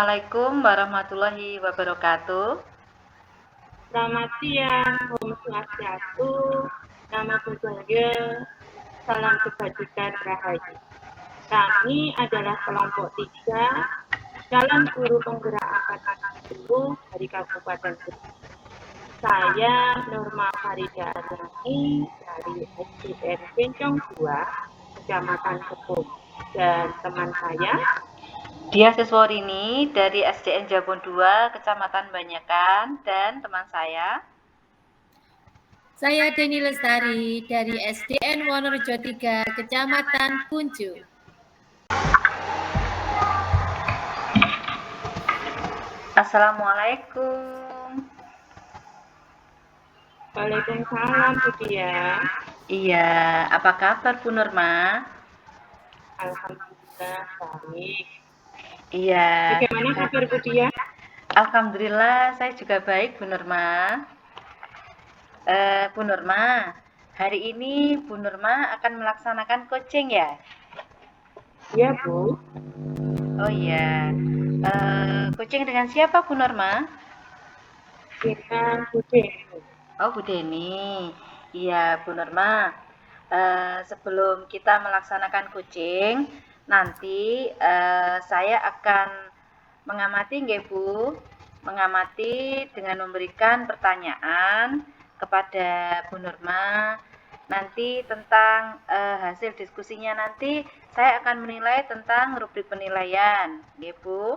Assalamualaikum warahmatullahi wabarakatuh. Selamat siang, Om Swastiastu, Namo Buddhaya, salam kebajikan rahayu. Kami adalah kelompok 3, calon guru penggerak angkatan 10 dari Kabupaten Gresik. Saya Norma Farida Aryani dari SDN Bencong 2, Kecamatan Kepung. Dan teman saya, Dia Sisworini dari SDN Jabon 2, Kecamatan Banyakan, dan teman saya. Saya Deni Lestari dari SDN Wonorejo 3, Kecamatan Kuncu. Assalamualaikum. Waalaikumsalam Bu Dia. Iya, apa kabar Bu Norma? Alhamdulillah baik. Iya. Bagaimana kabar Bu Dia? Alhamdulillah, saya juga baik Bu Norma. Bu Norma, hari ini Bu Norma akan melaksanakan coaching ya? Iya Bu. Oh iya. Coaching dengan siapa Bu Norma? Dengan Bu Deni. Oh, Bu Deni. Iya, Bu Norma. Sebelum kita melaksanakan coaching, nanti saya akan mengamati nggih Bu, mengamati dengan memberikan pertanyaan kepada Bu Norma. Nanti tentang hasil diskusinya nanti saya akan menilai tentang rubrik penilaian, nggih Bu.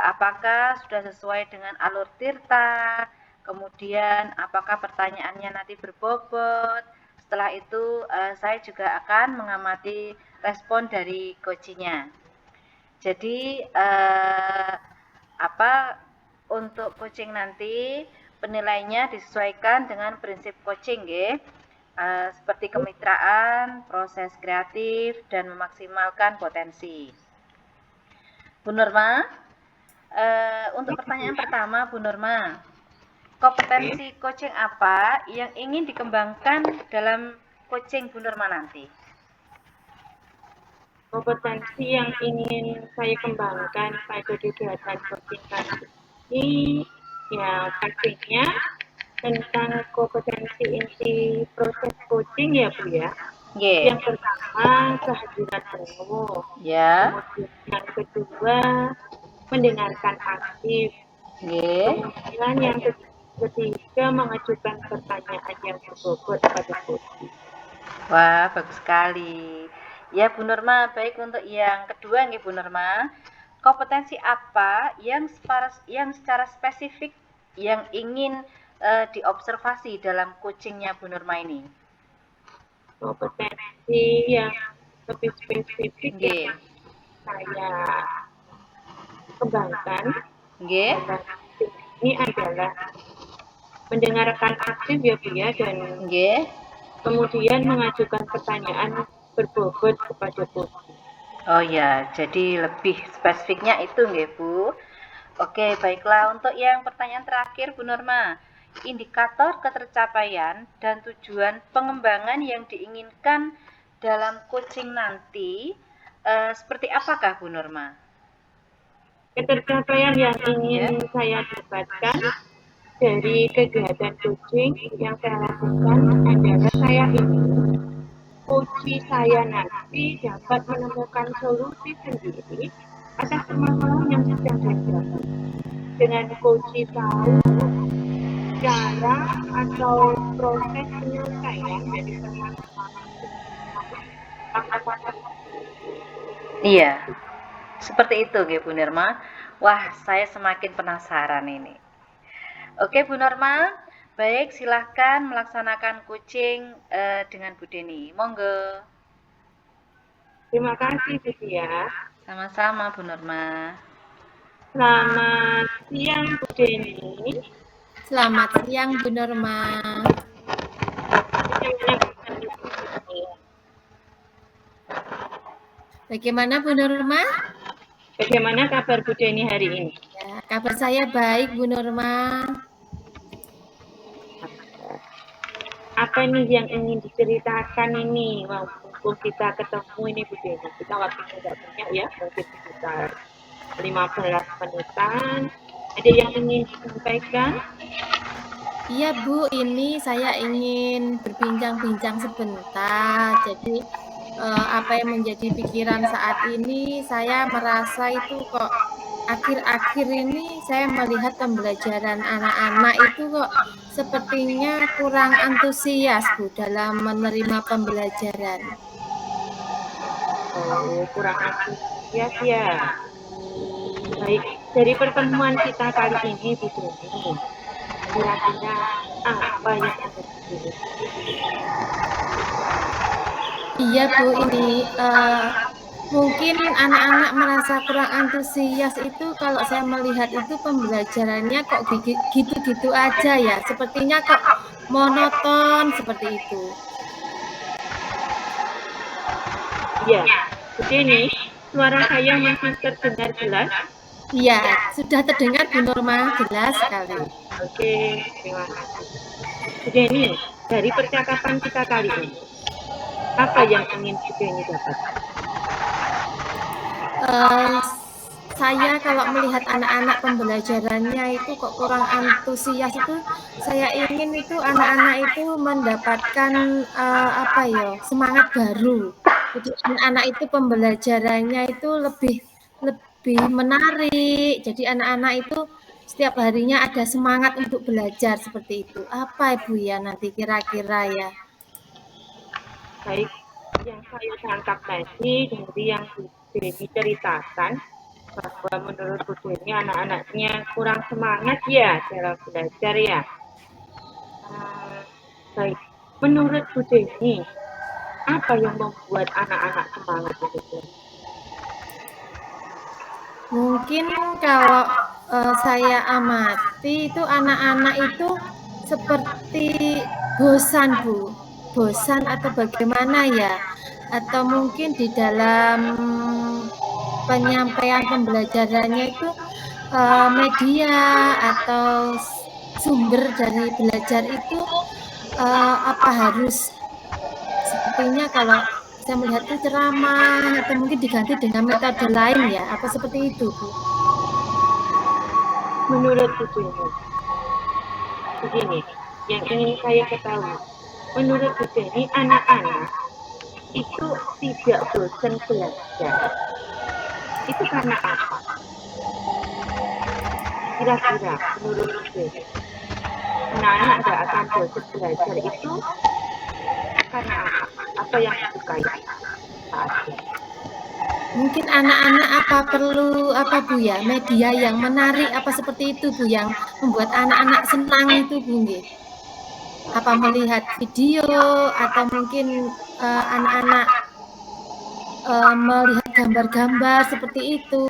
Apakah sudah sesuai dengan alur tirta, kemudian apakah pertanyaannya nanti berbobot. Setelah itu saya juga akan mengamati respon dari coachingnya. Jadi untuk coaching nanti penilaiannya disesuaikan dengan prinsip coaching nggih. Seperti kemitraan, proses kreatif, dan memaksimalkan potensi. Bu Norma, untuk pertanyaan pertama Bu Norma, kompetensi coaching apa yang ingin dikembangkan dalam coaching Bu Norma nanti? Kompetensi yang ingin saya kembangkan pada kegiatan coaching kali ini, ya pastinya tentang kompetensi inti proses coaching ya Bu ya. Yeah. Yang pertama kehadiran penuh. Ya. Kemudian yang kedua mendengarkan aktif. Kemudian yang ketiga mengajukan pertanyaan yang berbobot pada coaching. Wah, bagus sekali. Ya Bu Norma, baik untuk yang kedua nih Bu Norma. Kompetensi apa yang secara spesifik yang ingin diobservasi dalam coachingnya Bu Norma ini? Kompetensi yang lebih spesifik yang saya kembangkan dalam ini adalah mendengarkan aktif ya Bu ya, dan kemudian mengajukan pertanyaan berbobot kepada coaching. Oh ya, jadi lebih spesifiknya itu nggih Bu. Oke, baiklah. Untuk yang pertanyaan terakhir Bu Norma, indikator ketercapaian dan tujuan pengembangan yang diinginkan dalam coaching nanti seperti apakah Bu Norma? Ketercapaian yang ingin saya dapatkan dari kegiatan coaching yang saya lakukan adalah saya ingin coach saya nanti dapat menemukan solusi sendiri atas permasalahan yang sedang dihadapi. Dengan coach tahu cara atau proses penyelesaian dari permasalahan. Iya, seperti itu Bu Norma. Wah, saya semakin penasaran ini. Oke Bu Norma, baik silahkan melaksanakan coaching dengan Bu Deni. Monggo. Terima kasih Bu Dia. Sama-sama Bu Norma. Selamat siang Bu Deni. Selamat siang Bu Norma. Bagaimana Bu Norma? Bagaimana kabar Bu Deni hari ini? Ya, kabar saya baik Bu Norma. Apa nih yang ingin diceritakan ini? Mumpung kita ketemu ini Bu Deni. Kita waktunya nggak banyak ya, mungkin sekitar 15 menitan. Ada yang ingin disampaikan? Iya Bu, ini saya ingin berbincang-bincang sebentar. Jadi apa yang menjadi pikiran saat ini, saya merasa itu kok akhir-akhir ini saya melihat pembelajaran anak-anak itu kok sepertinya kurang antusias Bu dalam menerima pembelajaran. Oh, kurang antusias ya. Baik, dari pertemuan kita kali ini Bu Deni, kira-kira apa yang Anda pilih? Iya Bu, ini mungkin anak-anak merasa kurang antusias itu kalau saya melihat itu pembelajarannya kok gitu-gitu aja ya. Sepertinya kok monoton seperti itu. Ya, Bu Deni, suara saya masih terdengar jelas? Iya, sudah terdengar Bu Norma, jelas sekali. Oke, terima kasih. Bu Deni, dari percakapan kita kali ini, apa yang ingin Bu Deni dapat? Saya kalau melihat anak-anak pembelajarannya itu kok kurang antusias itu, saya ingin itu anak-anak itu mendapatkan apa ya, semangat baru. Jadi anak-anak itu pembelajarannya itu lebih menarik. Jadi anak-anak itu setiap harinya ada semangat untuk belajar seperti itu. Apa Ibu ya nanti kira-kira ya? Baik, yang saya tangkap tadi dari yang Bu Deni ceritakan, bahwa menurut Bu Deni anak-anaknya kurang semangat ya dalam belajar ya. Baik, menurut Bu Deni, apa yang membuat anak-anak semangat belajar? Mungkin kalau saya amati itu anak-anak itu seperti bosan Bu, bosan atau bagaimana ya? Atau mungkin di dalam penyampaian pembelajarannya itu media atau sumber dari belajar itu apa harus sepertinya kalau saya melihat itu ceramah atau mungkin diganti dengan metode lain ya, apa seperti itu Bu? Menurut Bu Deni, begini, yang ingin saya ketahui, menurut Bu Deni anak-anak itu tidak bosan belajar, itu karena apa? Kira-kira menurut Bu Deni, anak-anak nggak akan bosan belajar itu karena apa? Apa yang disukai saat ini? Mungkin anak-anak apa perlu apa Bu ya, media yang menarik apa seperti itu Bu yang membuat anak-anak senang itu Bu nggih? Apa melihat video atau mungkin anak-anak melihat gambar-gambar seperti itu,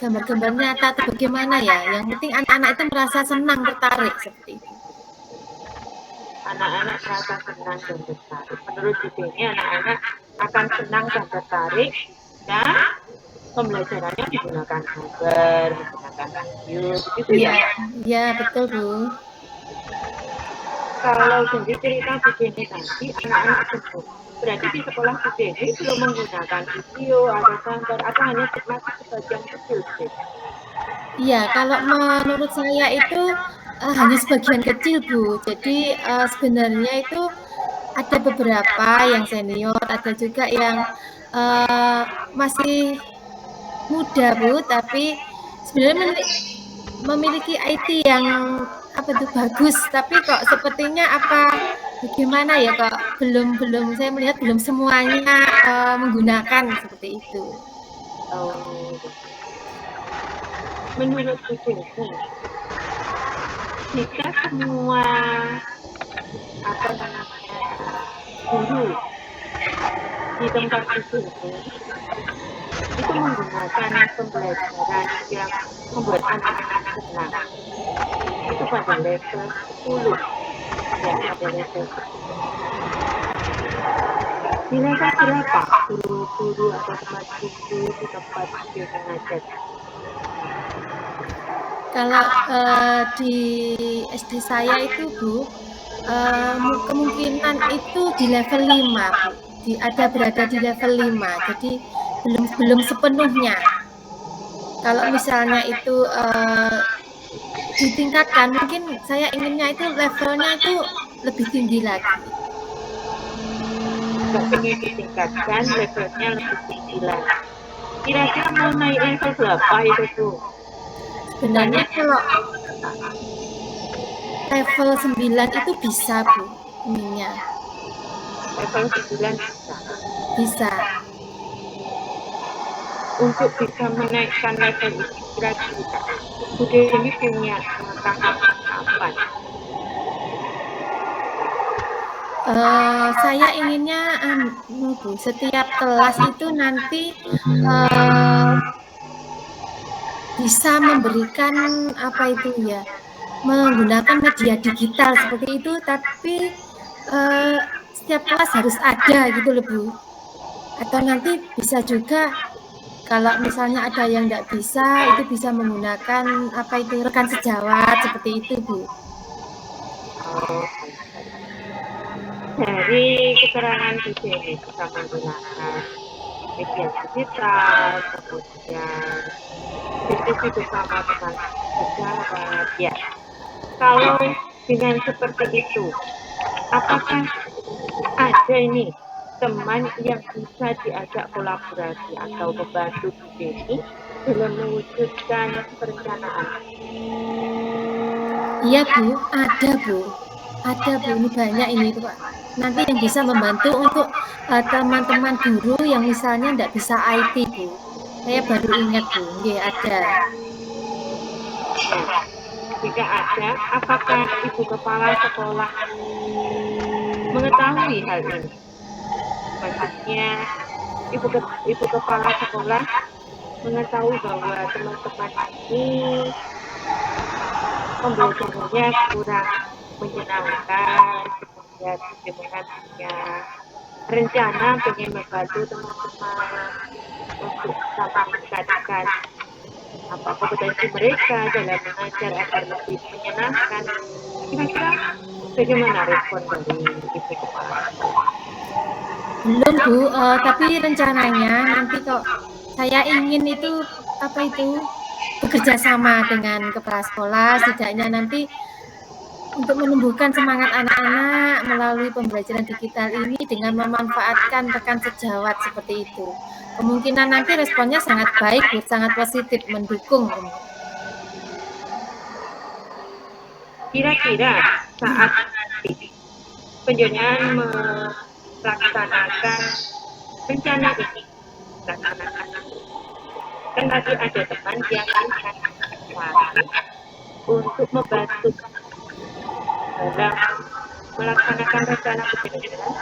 gambar-gambar nyata atau bagaimana ya? Yang penting anak-anak itu merasa senang, tertarik seperti itu. Anak-anak merasa senang dan tertarik. Menurut Bu Deni, anak-anak akan senang dan tertarik dan pembelajarannya menggunakan gambar, menggunakan video, begitu ya? Iya, betul Bu. Kalau dari cerita Bu Deni tadi, anak-anak tersebut berarti di sekolah Bu Deni belum menggunakan video atau gambar atau hanya masih sebagian kecil Bu Deni? Iya, kalau menurut saya itu hanya sebagian kecil Bu. Jadi sebenarnya itu ada beberapa yang senior, ada juga yang masih muda Bu, tapi sebenarnya memiliki IT yang apa tuh bagus, tapi kok sepertinya apa bagaimana ya kok belum saya melihat belum semuanya menggunakan seperti itu. Menurut Bu Deni, jika semua apa namanya guru di tempat Bu Deni itu menggunakan pembelajaran yang membuat anak-anak senang, itu pada level 10 ya, pada level 10. Di level berapa guru-guru atau teman guru di tempat Bu Deni ngajar? Kalau di SD saya itu Bu, kemungkinan itu di level 5 Bu, berada di level 5, jadi belum sepenuhnya. Kalau misalnya itu ditingkatkan, mungkin saya inginnya itu levelnya itu lebih tinggi lagi. Nggak pengen ditingkatkan, levelnya lebih tinggi lagi. Kira-kira mau naik level berapa itu tuh? Sebenarnya kalau level 9 itu bisa, Bu, ininya. Level 9 bisa. Bisa. Untuk bisa menaikkan level itu kira-kira Bu Dewi punya pengetahuan apa? Saya inginnya Bu, setiap kelas itu nanti bisa memberikan apa itu ya, menggunakan media digital seperti itu, tapi setiap kelas harus ada gitu loh Bu. Atau nanti bisa juga kalau misalnya ada yang nggak bisa, itu bisa menggunakan apa itu rekan sejawat seperti itu Bu. Oh, dari keterangan Bu Dewi bisa menggunakan media digital, kemudian diskusi bersama dengan sejawat. Ya, kalau dengan seperti itu, apakah ada ini teman yang bisa diajak kolaborasi atau membantu Bu Dewi dalam mewujudkan perencanaan? Iya Bu, ada Bu. Ada Bu, ini banyak ini Pak. Nanti yang bisa membantu untuk teman-teman guru yang misalnya nggak bisa IT Bu. Saya baru ingat Bu, iya ada. Nah, jika ada, apakah Ibu Kepala Sekolah mengetahui hal ini? Maksudnya, Ibu Kepala Sekolah mengetahui bahwa teman-teman ini pembelajarannya kurang menyenangkan, kemudian bagaimana punya rencana pengen membantu teman-teman untuk bisa meningkatkan kompetensi mereka dalam mengajar agar lebih menyenangkan. Kira-kira bagaimana respon dari Ibu Kepala Sekolah? Belum Bu, tapi rencananya nanti kok saya ingin itu apa itu bekerja sama dengan kepala sekolah, setidaknya nanti untuk menumbuhkan semangat anak-anak melalui pembelajaran digital ini dengan memanfaatkan rekan sejawat seperti itu. Kemungkinan nanti responnya sangat baik, Bu, sangat positif, mendukung. Kira-kira saat nanti penjenengan melaksanakan rencana ini, kan tadi ada teman yang akan cari untuk membantu dalam melaksanakan rencana penjenengan,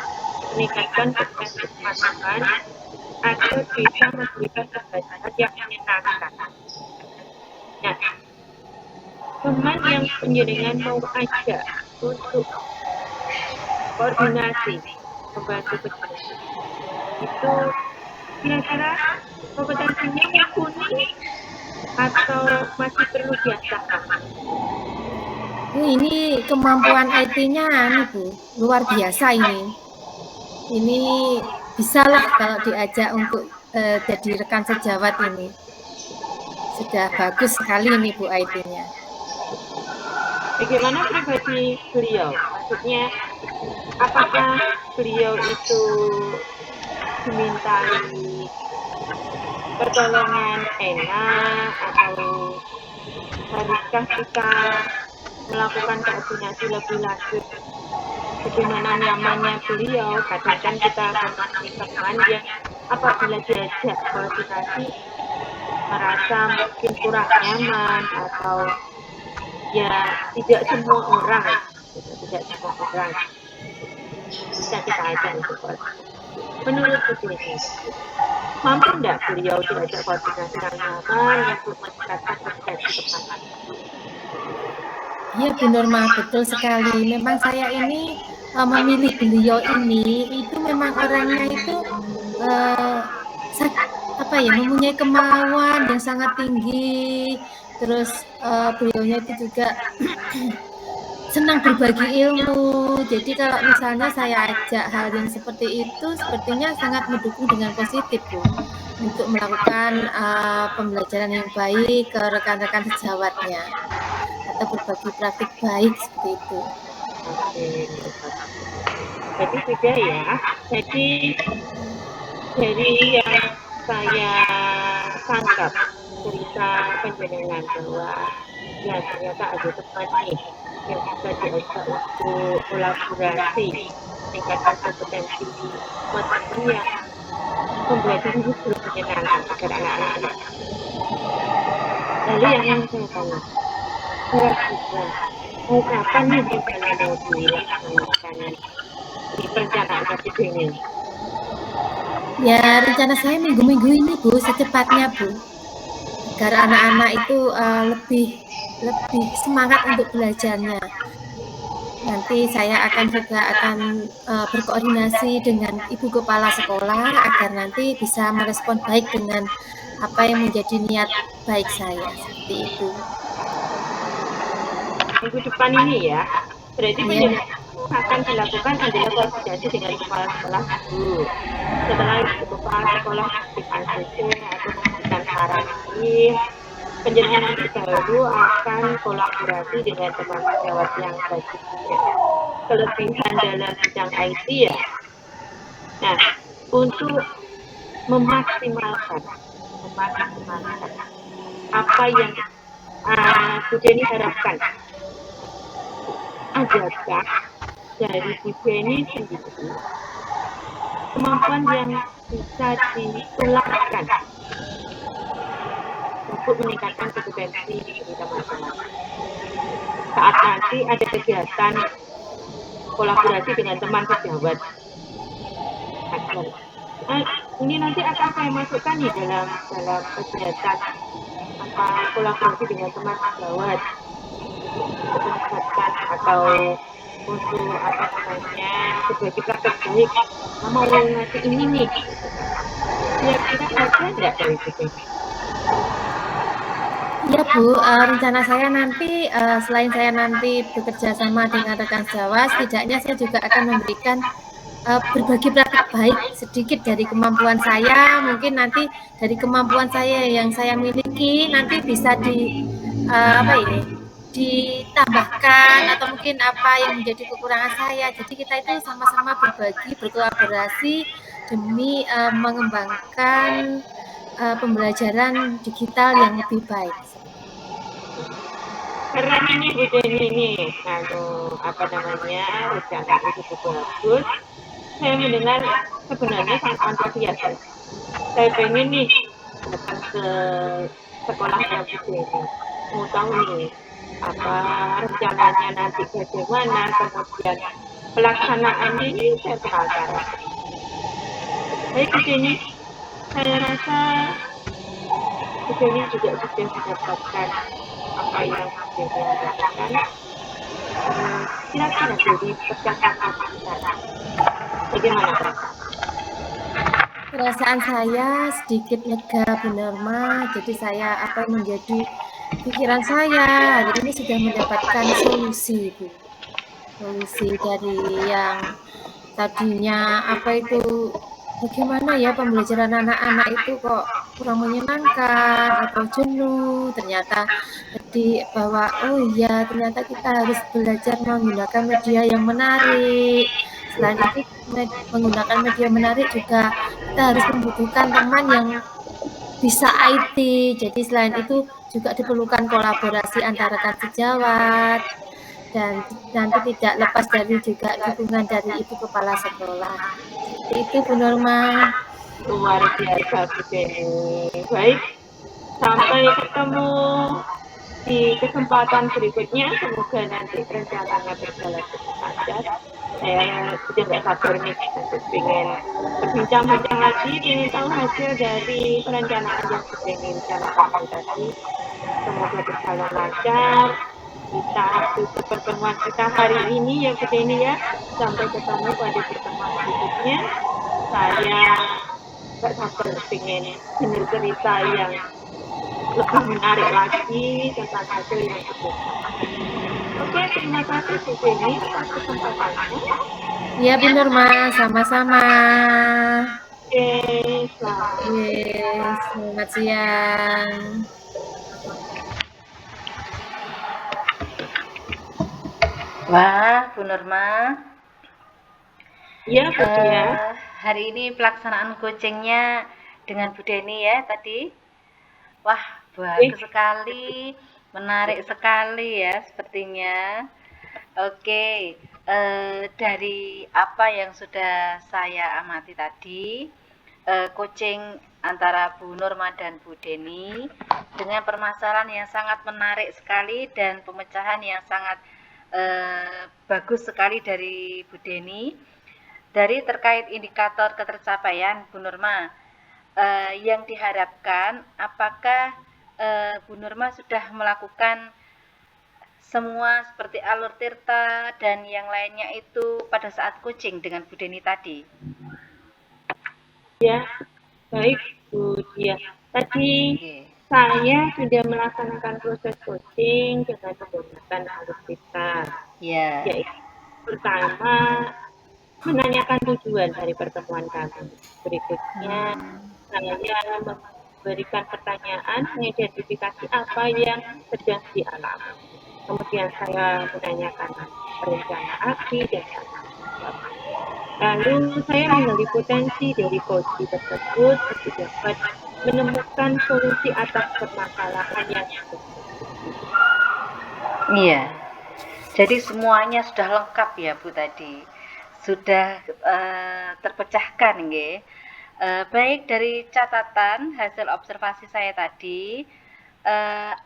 meningkatkan kompetensi teman-teman agar bisa memberikan pembelajaran yang menyenangkan. Nah, teman yang penjenengan mau ajak untuk koordinasi membantu penjenengan itu kira-kira kompetensinya mumpuni atau masih perlu diasahkan? Ini kemampuan IT-nya Bu, luar biasa ini. Ini bisalah kalau diajak untuk jadi rekan sejawat ini. Sudah bagus sekali ini Bu IT-nya. Bagaimana pribadi beliau? Maksudnya, apakah beliau itu dimintai pertolongan enak atau haruskah kita melakukan koordinasi lebih lanjut? Bagaimana nyamannya beliau? Kadang kan kita memiliki teman yang apabila diajak koordinasi merasa mungkin kurang nyaman atau ya tidak semua orang bisa kita ajak untuk koordinasi. Menurut begini, mampu tidak beliau diajak koordinasi yang nyaman untuk meningkatkan kompetensi teman-teman? Iya Bu Norma, betul sekali. Memang saya ini memilih beliau ini itu memang orangnya itu mempunyai kemauan yang sangat tinggi. Terus beliaunya itu juga senang berbagi ilmu. Jadi kalau misalnya saya ajak hal yang seperti itu, sepertinya sangat mendukung dengan positif, Bu, untuk melakukan pembelajaran yang baik ke rekan-rekan sejawatnya atau berbagi praktik baik seperti itu. Oke, jadi beda ya. Jadi dari yang saya tangkap cerita penjenengan bahwa ya ternyata ada teman nih yang bisa diajak untuk kolaborasi meningkatkan kompetensi teman-teman yang pembelajaran itu belum menyenangkan agar anak-anak. Lalu yang ingin saya tanya, kira-kira mau kapan nih rencana mau dilaksanakan di perencanaan KPB ini? Ya, rencana saya minggu-minggu ini, Bu, secepatnya, Bu. Agar anak-anak itu lebih semangat untuk belajarnya. Nanti saya juga akan berkoordinasi dengan Ibu Kepala Sekolah agar nanti bisa merespon baik dengan apa yang menjadi niat baik saya, seperti itu. Minggu depan ini ya, berarti Ya. penjenengan akan dilakukan adalah koordinasi dengan kepala sekolah dulu. Setelah Ibu Kepala Sekolah memberikan ACC atau memberikan saran lagi, penjenengan nanti baru akan kolaborasi dengan teman sejawat yang bagi kelebihan dalam bidang IT ya. Nah, untuk memaksimalkan apa yang Bu Jenny harapkan, adakah dari Bu Jenny sendiri kemampuan yang bisa ditularkan untuk meningkatkan kompetensi dari teman-teman saat nanti ada kegiatan kolaborasi dengan teman sejawat? Ini nanti akan saya masukkan di dalam kegiatan kolaborasi dengan teman sejawat untuk meningkatkan atau untuk sebagai praktek baik mau ngasih ini nih, kira-kira ada nggak dari itu? Ya, Bu, rencana saya nanti selain saya nanti bekerja sama dengan rekan sejawat, setidaknya saya juga akan memberikan berbagi praktik baik sedikit dari kemampuan saya. Mungkin nanti dari kemampuan saya yang saya miliki nanti bisa ditambahkan atau mungkin apa yang menjadi kekurangan saya. Jadi kita itu sama-sama berbagi, berkolaborasi demi mengembangkan pembelajaran digital yang lebih baik. Karena ini Bu Jenny ini, rencana itu cukup bagus. Saya mendengar sebenarnya sangat antusias. Saya pengen nih datang ke sekolahnya Bu Jenny, mau tahu nih apa rencananya nanti bagaimana, kemudian pelaksanaannya ini saya penasaran. Baik Bu Jenny, saya rasa Bu Jenny juga sudah mendapatkan apa yang Bu Jenny lakukan. Kira-kira dari percakapan kita, bagaimana perasaan saya sedikit lega, Bu Norma. Jadi saya menjadi pikiran saya hari ini sudah mendapatkan solusi, Bu. Solusi dari yang tadinya bagaimana ya pembelajaran anak-anak itu kok kurang menyenangkan atau jenuh, ternyata bahwa ternyata kita harus belajar menggunakan media yang menarik. Selain itu menggunakan media menarik juga kita harus membutuhkan teman yang bisa IT. Jadi selain itu juga diperlukan kolaborasi antara rekan sejawat dan nanti tidak lepas dari juga dukungan dari Ibu Kepala Sekolah. Seperti itu Bu Norma. Luar biasa Bu Jenny. Baik, sampai ketemu di kesempatan berikutnya. Semoga nanti rencananya berjalan dengan lancar. Saya sudah nggak sabar nih untuk ingin berbincang-bincang lagi, ingin tahu hasil dari perencanaan yang Bu Jenny rencanakan tadi. Semoga berjalan lancar. Kita tutup pertemuan kita hari ini ya Bu Jenny ya. Sampai ketemu pada pertemuan berikutnya. Saya nggak sabar ingin dengar cerita yang lebih menarik lagi tentang hasil yang sudah. Oke, terima kasih Bu Jenny atas kesempatannya. Iya Bu Nurma, sama-sama. Oke, selamat. Yes, selamat siang. Wah, Bu Nurma. Iya, Bu Dia. Hari ini pelaksanaan coachingnya dengan Bu Deni ya tadi. Wah, bagus sekali, menarik sekali ya sepertinya. Oke, dari apa yang sudah saya amati tadi, coaching antara Bu Nurma dan Bu Deni dengan permasalahan yang sangat menarik sekali dan pemecahan yang sangat bagus sekali dari Bu Deni. Dari terkait indikator ketercapaian Bu Nurma, yang diharapkan apakah Bu Nurma sudah melakukan semua seperti alur tirta dan yang lainnya itu pada saat coaching dengan Bu Deni tadi? Ya, baik Bu Dia. Tadi Oke. saya sudah melaksanakan proses coaching dengan menggunakan alur tirta. Ya. Yaitu pertama menanyakan tujuan dari pertemuan kami. Berikutnya saya memberikan pertanyaan mengidentifikasi apa yang sedang dialami. Kemudian saya menanyakan rencana aksi dan lalu saya menggali potensi dari coach tersebut untuk dapat menemukan solusi atas permasalahan yang Iya. Jadi semuanya sudah lengkap ya Bu tadi. Sudah terpecahkan nggih. Baik dari catatan hasil observasi saya tadi,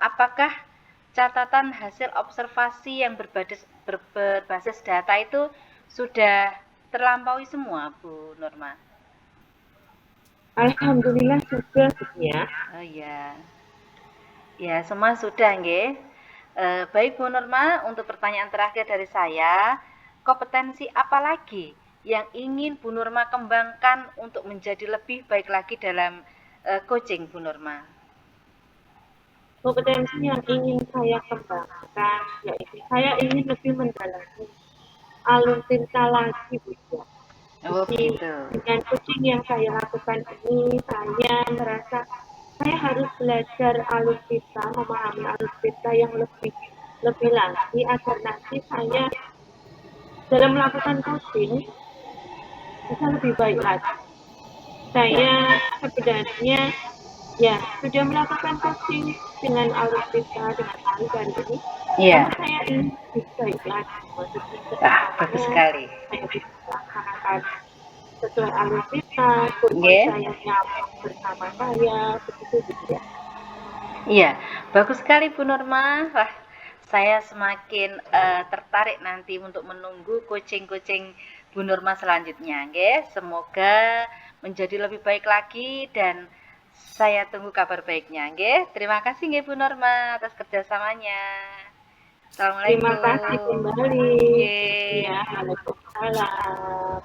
apakah catatan hasil observasi yang berbasis data itu sudah terlampaui semua Bu Nurma? Alhamdulillah sudah ya. Oh ya. Ya, semua sudah nggih. Baik Bu Nurma, untuk pertanyaan terakhir dari saya, kompetensi apa lagi yang ingin Bu Nurma kembangkan untuk menjadi lebih baik lagi dalam coaching Bu Nurma? Kompetensi yang ingin saya kembangkan yaitu saya ingin lebih mendalami alur tirta lagi Bu. Oh Jadi begitu. dengan coaching yang saya lakukan ini saya merasa saya harus belajar alur tirta, memahami alur tirta yang lebih lagi agar nanti saya dalam melakukan coaching bisa lebih baik lagi. Saya sebenarnya ya sudah melakukan coaching dengan alur tirta dengan Ali dari ini. Iya. Saya ingin lebih baik lagi. Bagus sekali. Saya bisa melaksanakan sesuai alur tirta, coach saya nyambung bersama saya, begitu ya. Iya, bagus sekali Bu Nurma. Wah, saya semakin tertarik nanti untuk menunggu coaching-coaching Bu Nurma selanjutnya, nggih. Semoga menjadi lebih baik lagi dan saya tunggu kabar baiknya, nggih. Terima kasih nggih Bu Nurma atas kerjasamanya. Assalamualaikum. Terima kasih kembali. Nggih. Ya, waalaikumsalam.